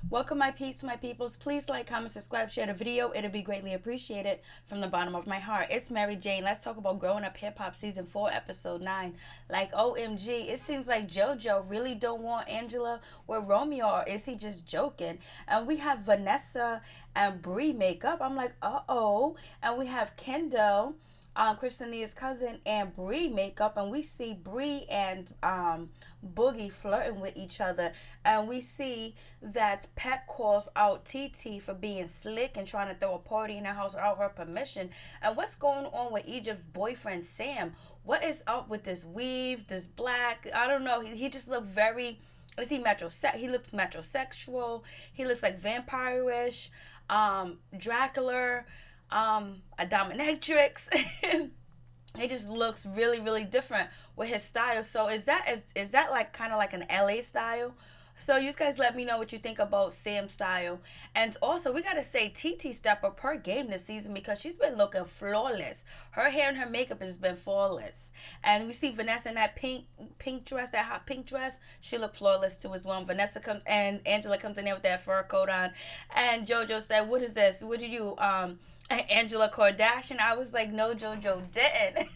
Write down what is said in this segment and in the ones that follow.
Welcome my peeps, my peoples. Please like, comment, subscribe, share the video. It'll be greatly appreciated from the bottom of my heart. It's Mary Jane. Let's talk about Growing Up Hip Hop Season 4, Episode 9. Like, OMG, it seems like Jojo really don't want Angela with Romeo, or is he just joking? And we have Vanessa and Brie make up. I'm like, uh-oh. And we have Kyndall, Kristinia's cousin, and Brie make up, and we see Brie and Boogie flirting with each other, and we see that Pep calls out TT for being slick and trying to throw a party in her house without her permission. And what's going on with Egypt's boyfriend Sam? What is up with this weave, this black? I don't know. He just looked very. Is he He looks metrosexual. He looks like vampire-ish, Dracula, a dominatrix. He just looks really, really different with his style. So is that like kind of like an LA style? So you guys let me know what you think about Sam's style. And also we gotta say TT step up her game this season because she's been looking flawless. Her hair and her makeup has been flawless. And we see Vanessa in that pink dress, that hot pink dress. She looked flawless too as well. Vanessa comes and Angela comes in there with that fur coat on. And Jojo said, "What is this? What did you Angela Kardashian?" I was like, no, Jojo didn't.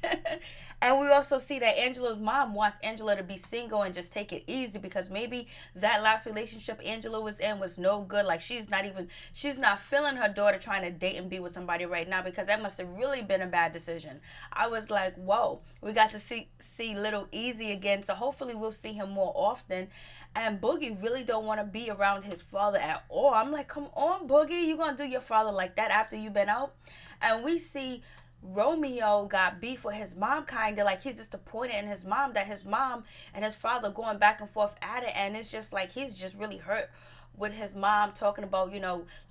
And we also see that Angela's mom wants Angela to be single and just take it easy because maybe that last relationship Angela was in was no good. Like she's not feeling her daughter trying to date and be with somebody right now because that must have really been a bad decision. I was like, whoa, we got to see Little Easy again, so hopefully we'll see him more often. And Boogie really don't want to be around his father at all. I'm like, come on, Boogie, you gonna do your father like that after you've been out? And we see Romeo got beef with his mom, kind of like he's disappointed in his mom, that his mom and his father going back and forth at it, and it's just like he's just really hurt with his mom talking about,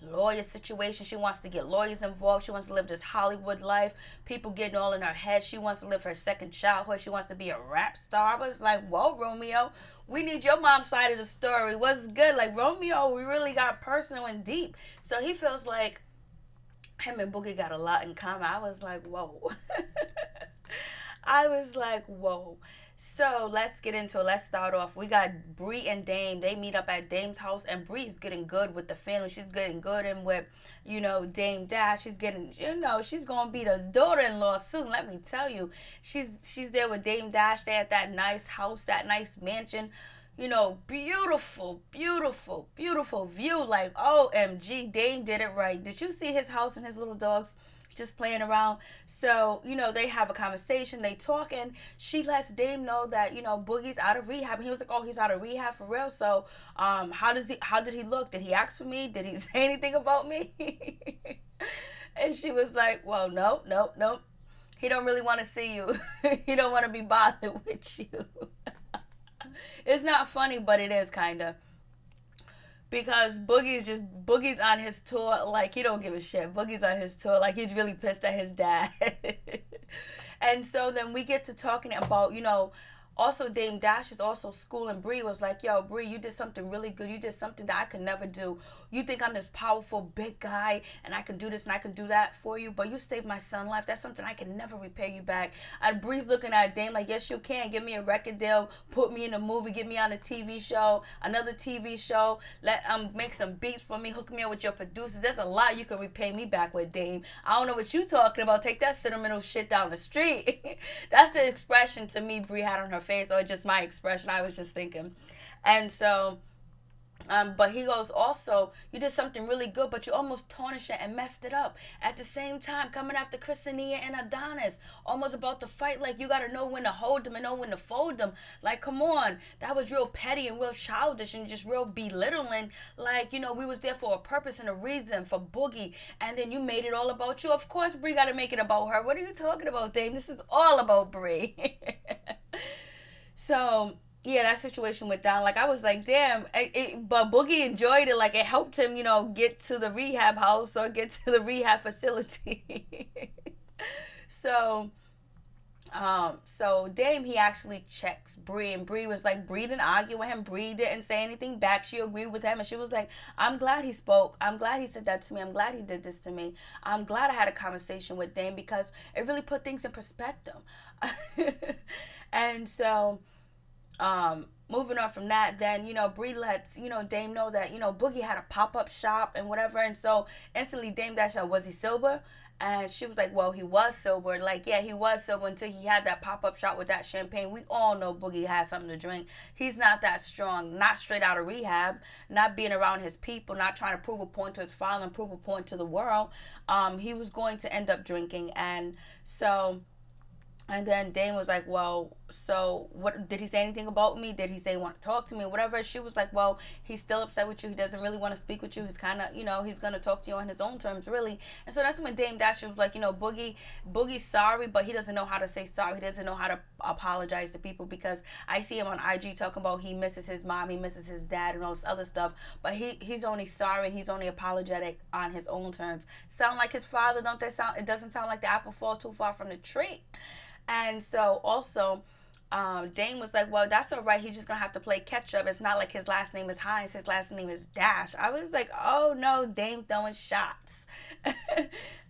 lawyer situation. She wants to get lawyers involved. She wants to live this Hollywood life. People getting all in her head. She wants to live her second childhood. She wants to be a rap star. I was like, whoa, Romeo, we need your mom's side of the story. What's good? Like, Romeo, we really got personal and deep. So he feels like him and Boogie got a lot in common. I was like, whoa. I was like, whoa. So let's get into it. Let's start off. We got Brie and Dame. They meet up at Dame's house, and Brie's getting good with the family. She's getting good in with, Dame Dash. She's getting, she's gonna be the daughter-in-law soon. Let me tell you, she's there with Dame Dash. They at that nice house, that nice mansion. Beautiful, beautiful, beautiful view. Like, OMG, Dame did it right. Did you see his house and his little dogs just playing around? So, they have a conversation, they talk, and she lets Dame know that, Boogie's out of rehab. And he was like, oh, he's out of rehab for real. So, how did he look? Did he ask for me? Did he say anything about me? And she was like, well, no. He don't really want to see you. He don't want to be bothered with you. It's not funny, but it is kind of. Because Boogie's on his tour, like, he don't give a shit. Boogie's on his tour, like, he's really pissed at his dad. And so then we get to talking about, also Dame Dash is also schooling Brie, was like, yo, Brie, you did something really good. You did something that I could never do. You think I'm this powerful big guy and I can do this and I can do that for you, but you saved my son's life. That's something I can never repay you back. And Brie's looking at Dame like, yes, you can. Give me a record deal. Put me in a movie. Get me on a TV show. Another TV show. Make some beats for me. Hook me up with your producers. There's a lot you can repay me back with, Dame. I don't know what you talking about. Take that sentimental shit down the street. That's the expression to me Brie had on her face, or just my expression. I was just thinking. And so but he goes, also, you did something really good, but you almost tarnished it and messed it up. At the same time, coming after Kristinia and Adonis, almost about to fight. Like, you got to know when to hold them and know when to fold them. Like, come on. That was real petty and real childish and just real belittling. Like, we was there for a purpose and a reason for Boogie, and then you made it all about you. Of course, Brie got to make it about her. What are you talking about, Dame? This is all about Brie. So yeah, that situation went down. Like, I was like, damn. But Boogie enjoyed it. Like, it helped him, get to the rehab house or get to the rehab facility. So Dame, he actually checks Brie, and Brie was like, Brie didn't argue with him. Brie didn't say anything back. She agreed with him, and she was like, I'm glad he spoke. I'm glad he said that to me. I'm glad he did this to me. I'm glad I had a conversation with Dame because it really put things in perspective. And so Moving on from that, then, Brie lets, Dame know that, Boogie had a pop-up shop and whatever. And so instantly Dame dashed out, was he sober? And she was like, well, he was sober. Like, yeah, he was sober until he had that pop-up shop with that champagne. We all know Boogie has something to drink. He's not that strong, not straight out of rehab, not being around his people, not trying to prove a point to his father and prove a point to the world. He was going to end up drinking. And so... And then Dame was like, well, so what, did he say anything about me? Did he say he want to talk to me? Whatever. She was like, well, he's still upset with you. He doesn't really want to speak with you. He's kind of, he's going to talk to you on his own terms, really. And so that's when Dame Dash was like, Boogie's sorry, but he doesn't know how to say sorry. He doesn't know how to apologize to people, because I see him on IG talking about he misses his mom, he misses his dad and all this other stuff. But he's only sorry and he's only apologetic on his own terms. Sound like his father, don't they sound? It doesn't sound like the apple fall too far from the tree. And so also, Dame was like, well, that's all right. He's just going to have to play catch up. It's not like his last name is Hines. His last name is Dash. I was like, oh, no, Dame throwing shots.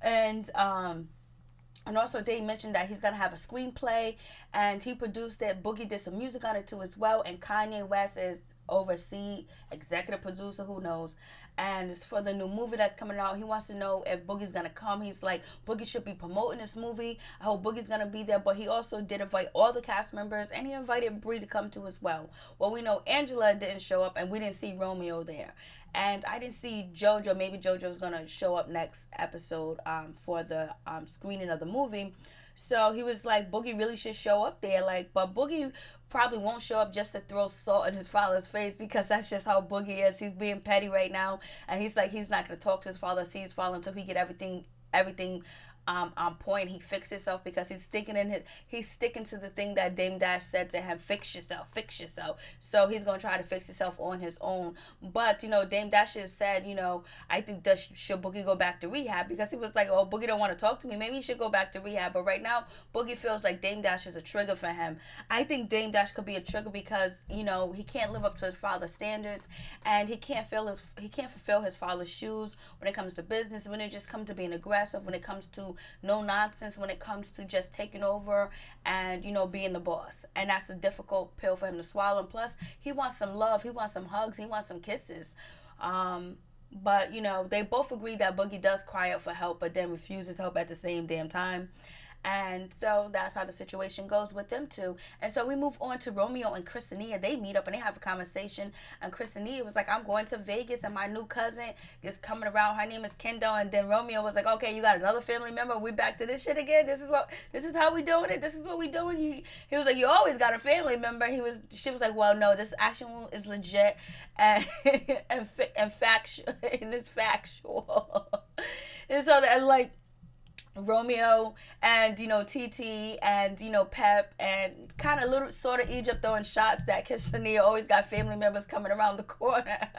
And also Dame mentioned that he's going to have a screenplay, and he produced it. Boogie did some music on it too as well. And Kanye West is oversee executive producer, who knows. And it's for the new movie that's coming out. He wants to know if Boogie's gonna come. He's like, Boogie should be promoting this movie. I hope Boogie's gonna be there. But he also did invite all the cast members, and he invited Brie to come to as well. Well, we know Angela didn't show up, and we didn't see Romeo there. And I didn't see Jojo. Maybe Jojo's gonna show up next episode for the screening of the movie. So he was like, Boogie really should show up there. Like, but Boogie probably won't show up just to throw salt in his father's face, because that's just how Boogie is. He's being petty right now, and he's like, he's not going to talk to his father, see his father until he get everything on point. He fixed himself, because he's sticking to the thing that Dame Dash said to him, fix yourself. So he's going to try to fix himself on his own. But, Dame Dash has said, I think should Boogie go back to rehab, because he was like, oh, Boogie don't want to talk to me. Maybe he should go back to rehab. But right now, Boogie feels like Dame Dash is a trigger for him. I think Dame Dash could be a trigger because, he can't live up to his father's standards, and he can't fulfill his father's shoes when it comes to business, when it just comes to being aggressive, when it comes to no nonsense, when it comes to just taking over and, being the boss. And that's a difficult pill for him to swallow. And plus, he wants some love, he wants some hugs, he wants some kisses. But, they both agree that Boogie does cry out for help, but then refuses help at the same damn time. And so that's how the situation goes with them two. And so we move on to Romeo and Kristinia. They meet up and they have a conversation. And Kristinia was like, I'm going to Vegas and my new cousin is coming around. Her name is Kyndall. And then Romeo was like, okay, you got another family member. We back to this shit again. This is how we doing it. This is what we doing. He was like, you always got a family member. She was like, well, no, this action is legit and factual. And it's factual. And so that, like, Romeo and, TT and, Pep and kind of little sort of Egypt throwing shots that Kristinia always got family members coming around the corner.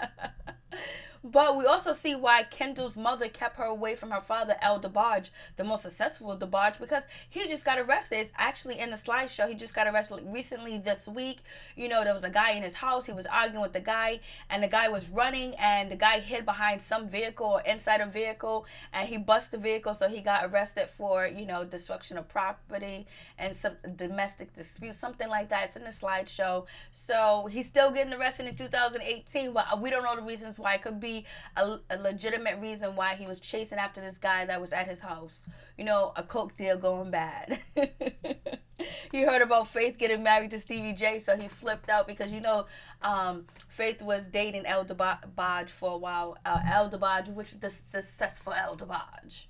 But we also see why Kyndall's mother kept her away from her father, El DeBarge, the most successful DeBarge, because he just got arrested. It's actually in the slideshow. He just got arrested recently this week. There was a guy in his house. He was arguing with the guy, and the guy was running, and the guy hid behind some vehicle or inside a vehicle, and he busted the vehicle, so he got arrested for, destruction of property and some domestic dispute, something like that. It's in the slideshow. So he's still getting arrested in 2018, but we don't know the reasons why. It could be a legitimate reason why he was chasing after this guy that was at his house. A coke deal going bad. He heard about Faith getting married to Stevie J, so he flipped out because, Faith was dating El DeBarge for a while. El DeBarge, which was the successful El DeBarge.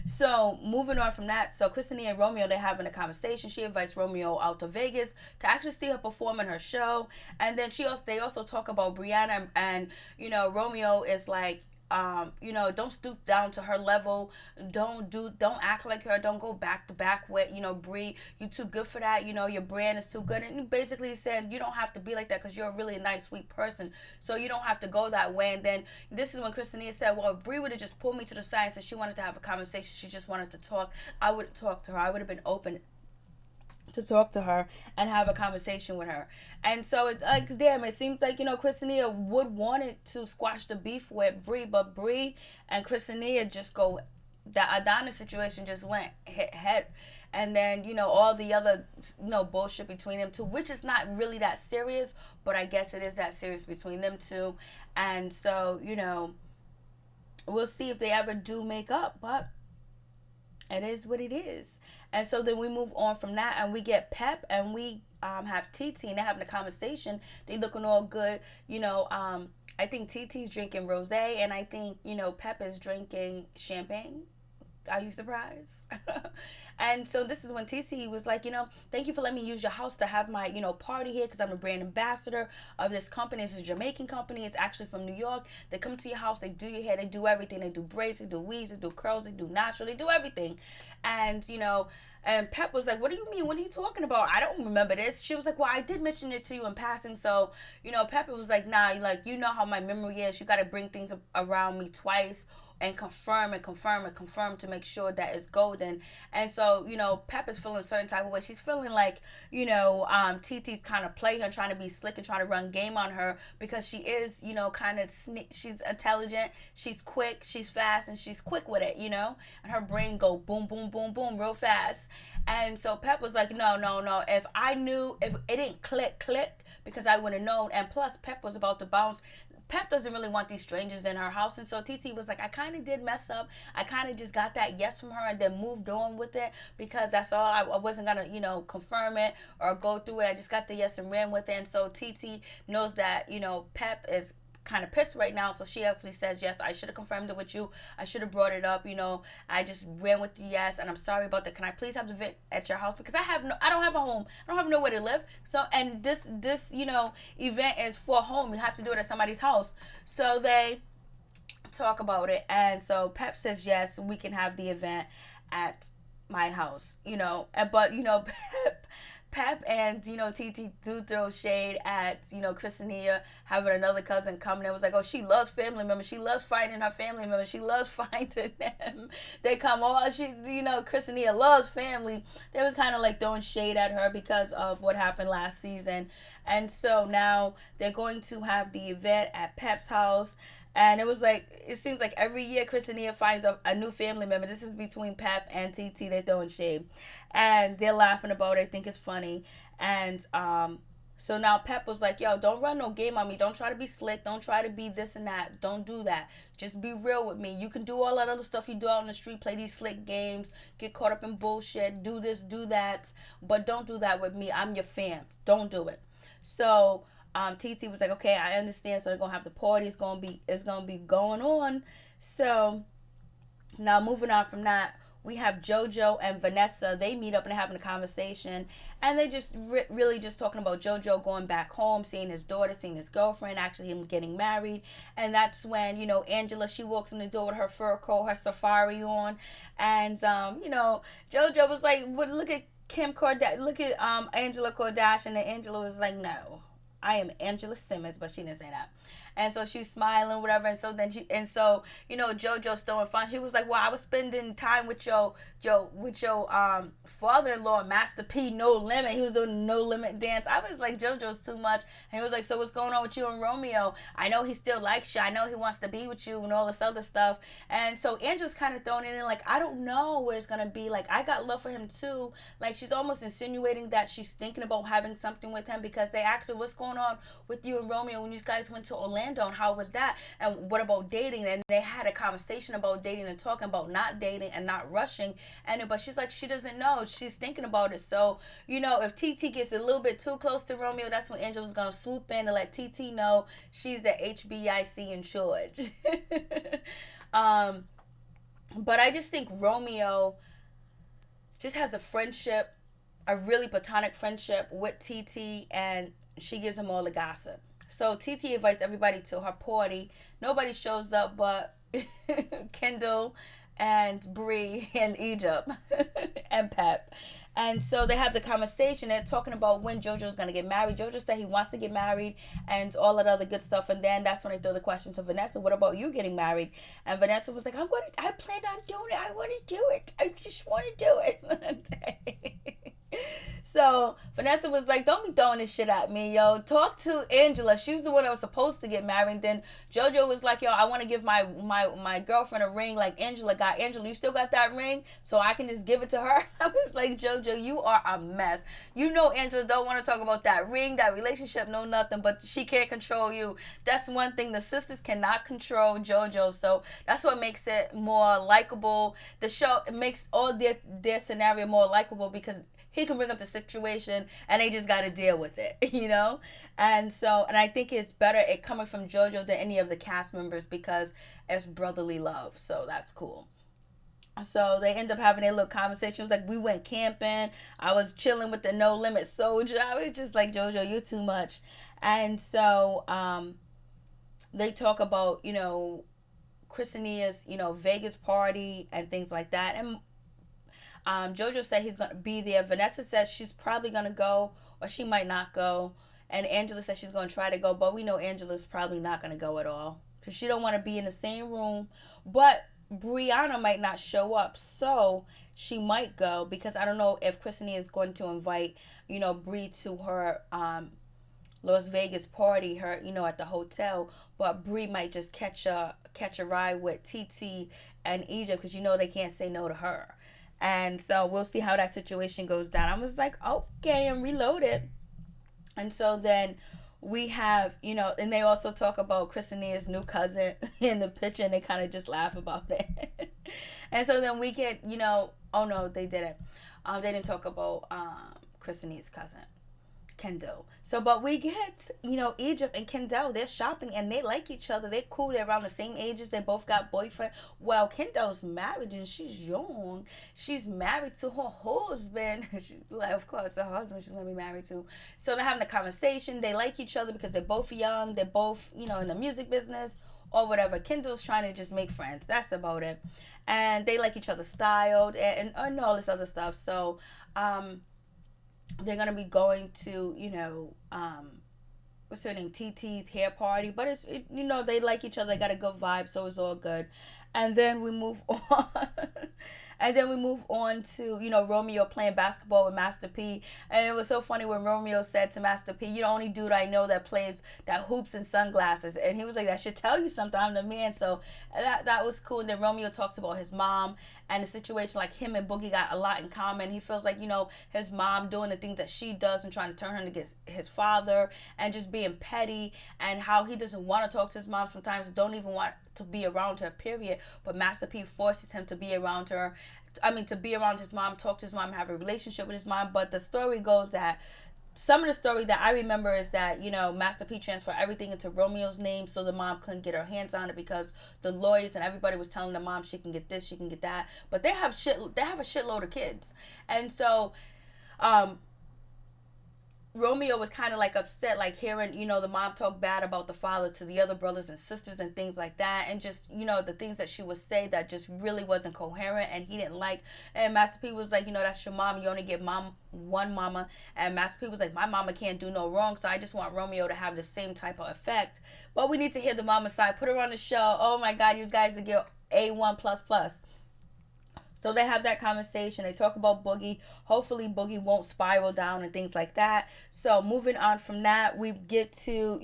So moving on from that, so Kristinia and Romeo, they're having a conversation. She invites Romeo out to Vegas to actually see her perform in her show. And then they also talk about Briana, and Romeo is like, don't stoop down to her level. Don't act like her. Don't go back to back with, Brie. You too good for that. Your brand is too good. And he basically said, you don't have to be like that because you're a really nice, sweet person. So you don't have to go that way. And then this is when Kristinia said, well, if Brie would have just pulled me to the side and said she wanted to have a conversation, she just wanted to talk, I would have talked to her. I would have been open to talk to her and have a conversation with her. And so it seems like, Kristinia would want it to squash the beef with Brie, but Brie and Kristinia just go that Adonis situation just went head. And then, all the other, bullshit between them two, which is not really that serious, but I guess it is that serious between them two. And so, we'll see if they ever do make up, but it is what it is. And so then we move on from that, and we get Pep, and we have TT, and they're having a conversation. They looking all good. I think TT's drinking rosé, and I think, Pep is drinking champagne. Are you surprised? And so this is when TC was like, thank you for letting me use your house to have my, party here, because I'm a brand ambassador of this company. It's a Jamaican company. It's actually from New York. They come to your house. They do your hair. They do everything. They do braids. They do weaves. They do curls. They do natural. They do everything. And, and Pep was like, what do you mean? What are you talking about? I don't remember this. She was like, well, I did mention it to you in passing. So, Pepper was like, nah, you know how my memory is. You got to bring things around me twice and confirm to make sure that it's golden. And so, Pep is feeling a certain type of way. She's feeling like, TT's kind of play her, trying to be slick and trying to run game on her, because she is, kind of she's intelligent, she's quick, she's fast, and she's quick with it, and her brain go boom, boom, boom, boom real fast. And so Pep was like, no, if it didn't click, because I would have known. And plus, Pep was about to bounce. Pep doesn't really want these strangers in her house. And so TT was like, I kind of did mess up. I kind of just got that yes from her and then moved on with it, because that's all. I wasn't going to, confirm it or go through it. I just got the yes and ran with it. And so TT knows that, Pep is kind of pissed right now. So she actually says, yes, I should have confirmed it with you. I should have brought it up. I just ran with the yes, and I'm sorry about that. Can I please have the event at your house? Because I don't have a home. I don't have nowhere to live. So, and this event is for a home. You have to do it at somebody's house. So they talk about it. And so Pep says, yes, we can have the event at my house, but Pep and, TT do throw shade at, Kristinia having another cousin coming. It was like, oh, she loves family members. She loves finding her family members. She loves finding them. They come all, Kristinia loves family. They was kind of like throwing shade at her because of what happened last season. And so now they're going to have the event at Pep's house. And it was like, it seems like every year Kristinia finds a new family member. This is between Pep and TT. They're throwing shade. And they're laughing about it. I think it's funny. And so now Pep was like, yo, don't run no game on me. Don't try to be slick. Don't try to be this and that. Don't do that. Just be real with me. You can do all that other stuff you do out on the street. Play these slick games. Get caught up in bullshit. Do this, do that. But don't do that with me. I'm your fam. Don't do it. So TT was like, okay, I understand. So they're gonna have the party. It's gonna be going on. So now moving on from that, we have Jojo and Vanessa. They meet up and they're having a conversation, and they just really just talking about Jojo going back home, seeing his daughter, seeing his girlfriend, actually him getting married. And that's when Angela, she walks in the door with her fur coat, her safari on, and Jojo was like, well, look at Kim Kardashian, look at Angela Kardashian, and Angela was like, no, I am Angela Simmons, but she didn't say that. And so she's smiling, whatever. And so then Jojo's throwing fun. She was like, well, I was spending time with your father-in-law, Master P, No Limit. He was doing a No Limit dance. I was like, Jojo's too much. And he was like, so what's going on with you and Romeo? I know he still likes you. I know he wants to be with you and all this other stuff. And so Angela's kind of throwing it in like, I don't know where it's going to be. Like, I got love for him too. Like, she's almost insinuating that she's thinking about having something with him, because they asked her, what's going on with you and Romeo when you guys went to Orlando, and how was that? And what about dating? And they had a conversation about dating and talking about not dating and not rushing. But she's like, she doesn't know. She's thinking about it. So, if TT gets a little bit too close to Romeo, that's when Angela's going to swoop in and let TT know she's the HBIC in charge. But I just think Romeo just has a friendship, a really platonic friendship with TT, and she gives him all the gossip. So TT invites everybody to her party. Nobody shows up but Kyndall and Brie and Egypt and Pep. And so they have the conversation. They're talking about when Jojo's going to get married. Jojo said he wants to get married and all that other good stuff. And then that's when they throw the question to Vanessa, what about you getting married? And Vanessa was like, I plan on doing it. I want to do it. I just want to do it. So Vanessa was like, "Don't be throwing this shit at me, yo. Talk to Angela. She's the one that was supposed to get married." And then Jojo was like, "Yo, I want to give my girlfriend a ring like Angela got. Angela, you still got that ring, so I can just give it to her." I was like, "Jojo, you are a mess. You know Angela don't want to talk about that ring, that relationship, no nothing. But she can't control you. That's one thing. The sisters cannot control Jojo. So that's what makes it more likable. The show makes all their scenario more likable because." He can bring up the situation and they just got to deal with it, you know? And I think it's better it coming from JoJo than any of the cast members because it's brotherly love. So that's cool. So they end up having a little conversation. It was like, we went camping. I was chilling with the No Limit Soldier. I was just like, JoJo, you're too much. And so they talk about, Kristinia's, Vegas party and things like that. And Jojo said he's going to be there. Vanessa says she's probably going to go or she might not go. And Angela says she's going to try to go, but we know Angela's probably not going to go at all. Because she don't want to be in the same room. But Briana might not show up, so she might go because I don't know if Kristinia is going to invite, Brie to her Las Vegas party, her, at the hotel. But Brie might just catch a ride with TT and Egypt because they can't say no to her. And so we'll see how that situation goes down. I was like, okay, I'm reloaded. And so then we have, and they also talk about Kristinia's new cousin in the picture, and they kind of just laugh about it. And so then we get, oh no, they didn't. They didn't talk about Kristinia's cousin, Kyndall. So, but we get, Egypt and Kyndall, they're shopping and they like each other. They're cool. They're around the same ages. They both got boyfriend. Well, Kyndall's married and she's young. She's married to her husband. Of course, her husband she's going to be married to. So they're having a conversation. They like each other because they're both young. They're both, in the music business or whatever. Kyndall's trying to just make friends. That's about it. And they like each other's style and all this other stuff. So, they're going to be going to, what's her name, TT's hair party. But they like each other. They got a good vibe, so it's all good. And then we move on. And then we move on to, Romeo playing basketball with Master P. And it was so funny when Romeo said to Master P, "You're the only dude I know that plays, that hoops and sunglasses." And he was like, "That should tell you something. I'm the man." So that was cool. And then Romeo talks about his mom and the situation, like him and Boogie got a lot in common. He feels like, his mom doing the things that she does and trying to turn him against his father and just being petty, and how he doesn't want to talk to his mom sometimes, don't even want to be around her, period. But Master P forces him to be around her. To be around his mom, talk to his mom, have a relationship with his mom. But the story goes that some of the story that I remember is that, Master P transferred everything into Romeo's name so the mom couldn't get her hands on it because the lawyers and everybody was telling the mom she can get this, she can get that. But they have a shitload of kids. And so Romeo was kind of like upset, like hearing, the mom talk bad about the father to the other brothers and sisters and things like that. And just, the things that she would say that just really wasn't coherent and he didn't like. And Master P was like, that's your mom. You only get one mama. And Master P was like, my mama can't do no wrong. So I just want Romeo to have the same type of effect. But we need to hear the mama side. Put her on the show. Oh my God, you guys will get A1++. So they have that conversation. They talk about Boogie. Hopefully Boogie won't spiral down and things like that. So moving on from that, we get to,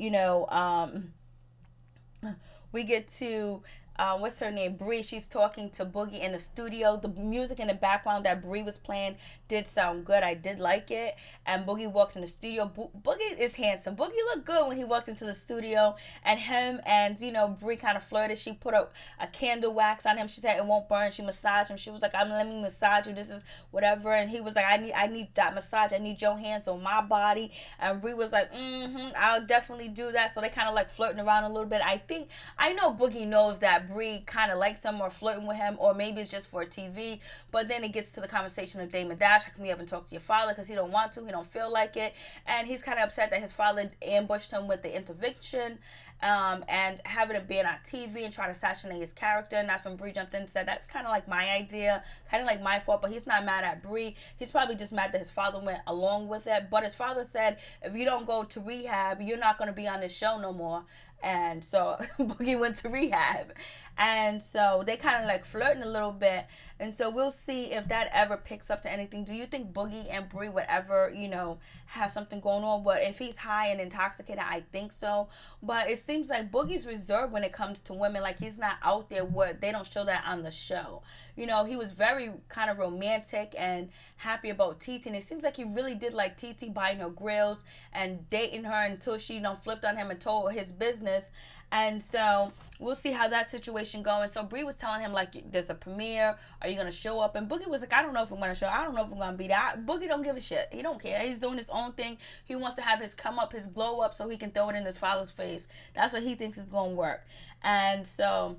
what's her name? Brie. She's talking to Boogie in the studio. The music in the background that Brie was playing did sound good. I did like it. And Boogie walks in the studio. Boogie is handsome. Boogie looked good when he walked into the studio. And him and, Brie kind of flirted. She put a candle wax on him. She said it won't burn. She massaged him. She was like, let me massage you. This is whatever. And he was like, I need that massage. I need your hands on my body. And Brie was like, I'll definitely do that. So they kind of like flirting around a little bit. I know Boogie knows that Brie kind of likes him or flirting with him, or maybe it's just for TV. But then it gets to the conversation of Dame and Dash. How come you haven't talked to your father? Because he don't want to. He don't feel like it. And he's kind of upset that his father ambushed him with the intervention and having him being on TV and trying to assassinate his character. And that's when Brie jumped in and said, that's kind of like my idea, kind of like my fault. But he's not mad at Brie. He's probably just mad that his father went along with it. But his father said, if you don't go to rehab, you're not going to be on this show no more. And so Boogie went to rehab. And so they kind of like flirting a little bit. And so we'll see if that ever picks up to anything. Do you think Boogie and Brie would ever, have something going on? But if he's high and intoxicated, I think so. But it seems like Boogie's reserved when it comes to women. Like he's not out there. What they don't show that on the show. He was very kind of romantic and happy about TT. And it seems like he really did like TT, buying her grills and dating her until she, flipped on him and told his business. And so we'll see how that situation goes. And so Brie was telling him, like, there's a premiere. Are you going to show up? And Boogie was like, I don't know if I'm going to show up. I don't know if I'm going to be there. Boogie don't give a shit. He don't care. He's doing his own thing. He wants to have his come up, his glow up, so he can throw it in his father's face. That's what he thinks is going to work. And so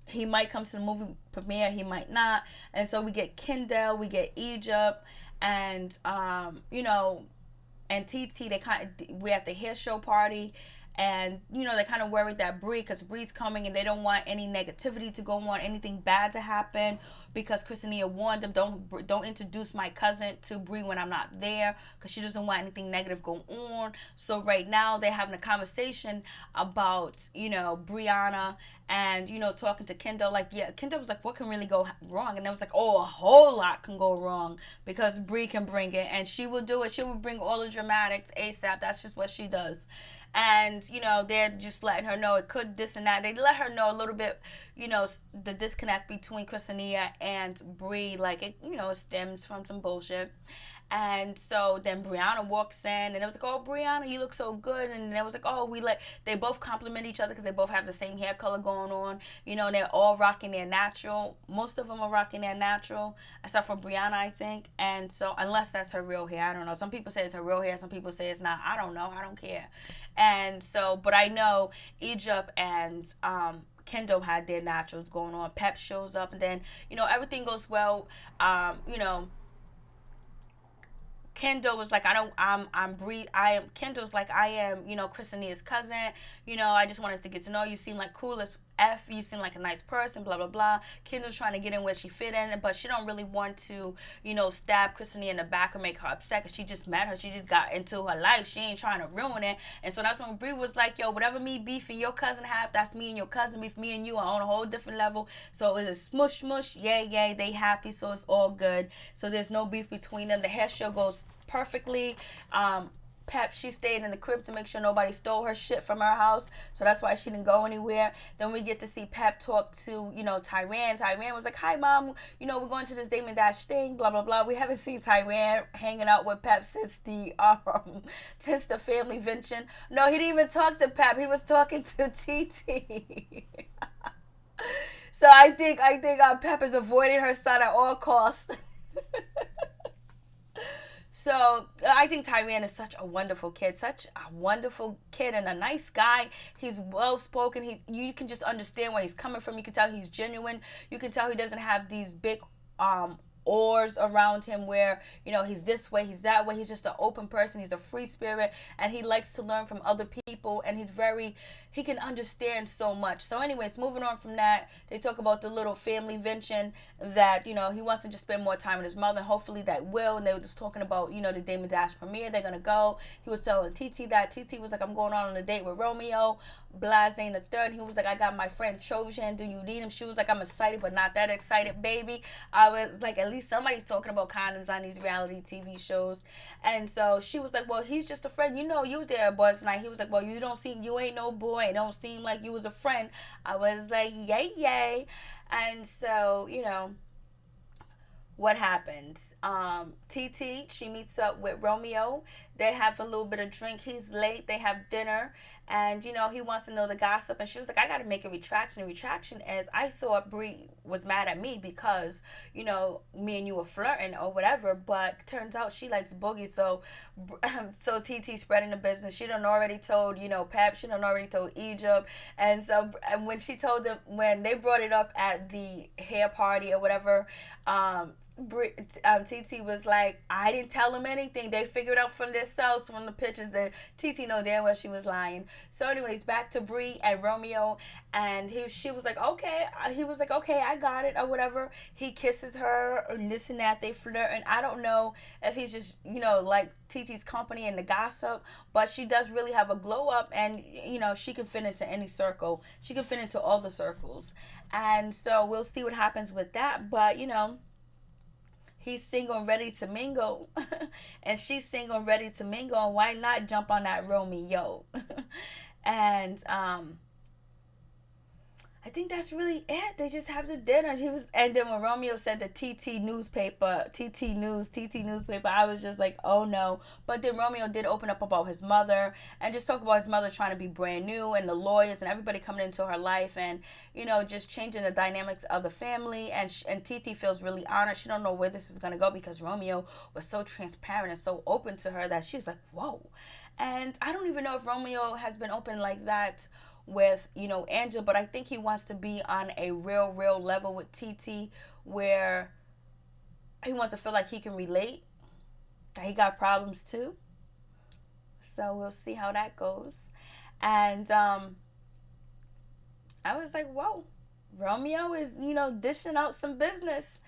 he might come to the movie premiere. He might not. And so we get Kyndall. We get Egypt. And, and TT, we're at the hair show party. And, they kind of worried that because Brie's coming and they don't want any negativity to go on, anything bad to happen, because Kristinia warned them, don't introduce my cousin to Brie when I'm not there, because she doesn't want anything negative going on. So right now they're having a conversation about, Briana and, talking to Kyndall. Like, yeah, Kyndall was like, what can really go wrong? And I was like, oh, a whole lot can go wrong, because Brie can bring it, and she will do it. She will bring all the dramatics ASAP. That's just what she does. And, they're just letting her know it could this and that. They let her know a little bit, the disconnect between Kristinia and Brie. Like, it stems from some bullshit. And so then Briana walks in, and it was like, oh, Briana, you look so good. And it was like, oh, they both compliment each other because they both have the same hair color going on. And they're all rocking their natural. Most of them are rocking their natural, except for Briana, I think. And so, unless that's her real hair, I don't know. Some people say it's her real hair. Some people say it's not. I don't know. I don't care. And so, but I know Egypt and Kyndall had their naturals going on. Pep shows up, and then, everything goes well. Kyndall was like, I'm Brie. Kyndall's like, I am, Kristinia's cousin. I just wanted to get to know you. Seem like cool as F. You seem like a nice person, blah, blah, blah. Kyndall's trying to get in where she fit in, but she don't really want to, stab Kristinia in the back or make her upset, because she just met her. She just got into her life. She ain't trying to ruin it. And so that's when Brie was like, yo, whatever me beef and your cousin have, that's me and your cousin beef. Me and you are on a whole different level. So it's a smush, smush. Yay, they happy. So it's all good. So there's no beef between them. The hair show goes perfectly. Pep, she stayed in the crib to make sure nobody stole her shit from her house. So that's why she didn't go anywhere. Then we get to see Pep talk to, Tyran. Tyran was like, hi, Mom. We're going to this Dame and Dash thing, blah, blah, blah. We haven't seen Tyran hanging out with Pep since the family venture. No, he didn't even talk to Pep. He was talking to TT. So I think Pep is avoiding her son at all costs. So I think Tyran is such a wonderful kid and a nice guy. He's well-spoken. You can just understand where he's coming from. You can tell he's genuine. You can tell he doesn't have these big oars around him where, he's this way, he's that way. He's just an open person. He's a free spirit, and he likes to learn from other people, and he can understand so much. So anyways, moving on from that, they talk about the little family venture that, he wants to just spend more time with his mother. Hopefully that will. And they were just talking about, the Dame and Dash premiere. They're going to go. He was telling TT that. TT was like, I'm going on a date with Romeo. Blase the third. He was like, I got my friend Trojan. Do you need him? She was like, I'm excited, but not that excited, baby. I was like, at least somebody's talking about condoms on these reality TV shows. And so she was like, well, he's just a friend. You was there at Buzz night. He was like, well, you ain't no boy. It don't seem like you was a friend. I was like, yay. And so, what happens? TT, she meets up with Romeo. They have a little bit of drink. He's late. They have dinner. And, he wants to know the gossip. And she was like, I got to make a retraction. The retraction is, I thought Brie was mad at me because, me and you were flirting or whatever. But turns out she likes Boogie. So TT spreading the business. She done already told, Pep. She done already told Egypt. And so when she told them, when they brought it up at the hair party or whatever, TT was like, I didn't tell him anything. They figured out from themselves from the pictures, and TT know damn well she was lying. So, anyways, back to Brie and Romeo, and she was like, okay. He was like, okay, I got it or whatever. He kisses her or this and that. They flirt, and I don't know if he's just like TT's company and the gossip, but she does really have a glow up, and she can fit into any circle. She can fit into all the circles, and so we'll see what happens with that. But he's single and ready to mingle, and she's single and ready to mingle. And why not jump on that Romeo? And I think that's really it. They just have the dinner. And then when Romeo said the TT newspaper, I was just like, oh no. But then Romeo did open up about his mother and just talk about his mother trying to be brand new and the lawyers and everybody coming into her life and, just changing the dynamics of the family. And TT feels really honored. She don't know where this is going to go because Romeo was so transparent and so open to her that she's like, whoa. And I don't even know if Romeo has been open like that with Angela, but I think he wants to be on a real level with TT where he wants to feel like he can relate, that he got problems too. So we'll see how that goes. And I was like, whoa, Romeo is dishing out some business.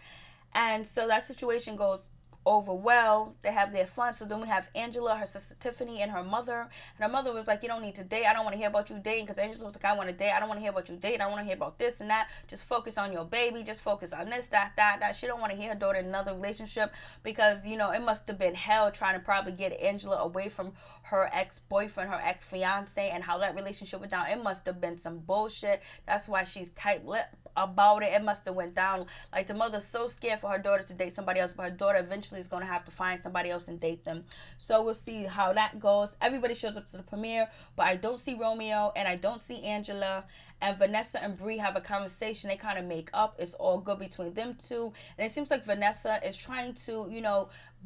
And so that situation goes over well. They have their fun. So then we have Angela, her sister Tiffany, and her mother. And her mother was like, you don't need to date. I don't want to hear about you dating. Because Angela was like, I want to date. I don't want to hear about you dating. I want to hear about this and that. Just focus on your baby. Just focus on this, that. She don't want to hear her daughter in another relationship because, it must have been hell trying to probably get Angela away from her ex-boyfriend, her ex-fiance, and how that relationship went down. It must have been some bullshit. That's why she's tight-lipped about it. It must have went down. Like, the mother's so scared for her daughter to date somebody else, but her daughter eventually is going to have to find somebody else and date them. So we'll see how that goes. Everybody shows up to the premiere, but I don't see Romeo and I don't see Angela. And Vanessa and Brie have a conversation. They kind of make up. It's all good between them two. And it seems like Vanessa is trying to,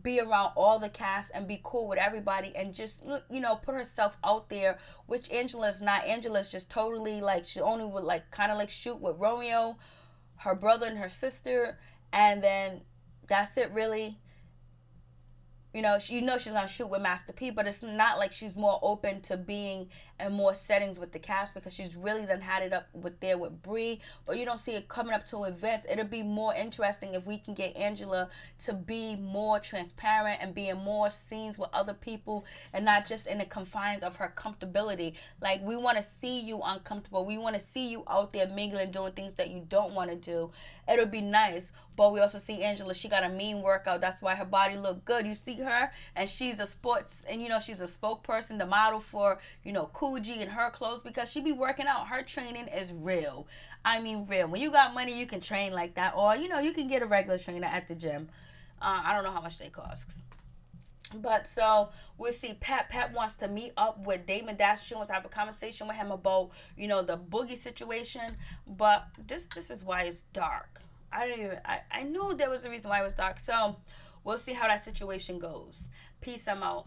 be around all the cast and be cool with everybody and just, put herself out there, which Angela is not. Angela is just totally like, she only would like kind of like shoot with Romeo, her brother and her sister. And then that's it really. She's going to shoot with Master P, but it's not like she's more open to being in more settings with the cast because she's really done had it up with Brie, but you don't see it coming up to events. It'll be more interesting if we can get Angela to be more transparent and be in more scenes with other people and not just in the confines of her comfortability. Like, we want to see you uncomfortable. We want to see you out there mingling, doing things that you don't want to do. It'll be nice. But we also see Angela, she got a mean workout. That's why her body look good. You see her, and she's a sports, and she's a spokesperson, the model for, Coogee and her clothes because she be working out. Her training is real. I mean, real. When you got money, you can train like that. Or, you can get a regular trainer at the gym. I don't know how much they cost. But so we'll see Pep. Pep wants to meet up with Damon Dash. She wants to have a conversation with him about, the Boogie situation. But this is why it's dark. I knew there was a reason why it was dark. So we'll see how that situation goes. Peace. I'm out.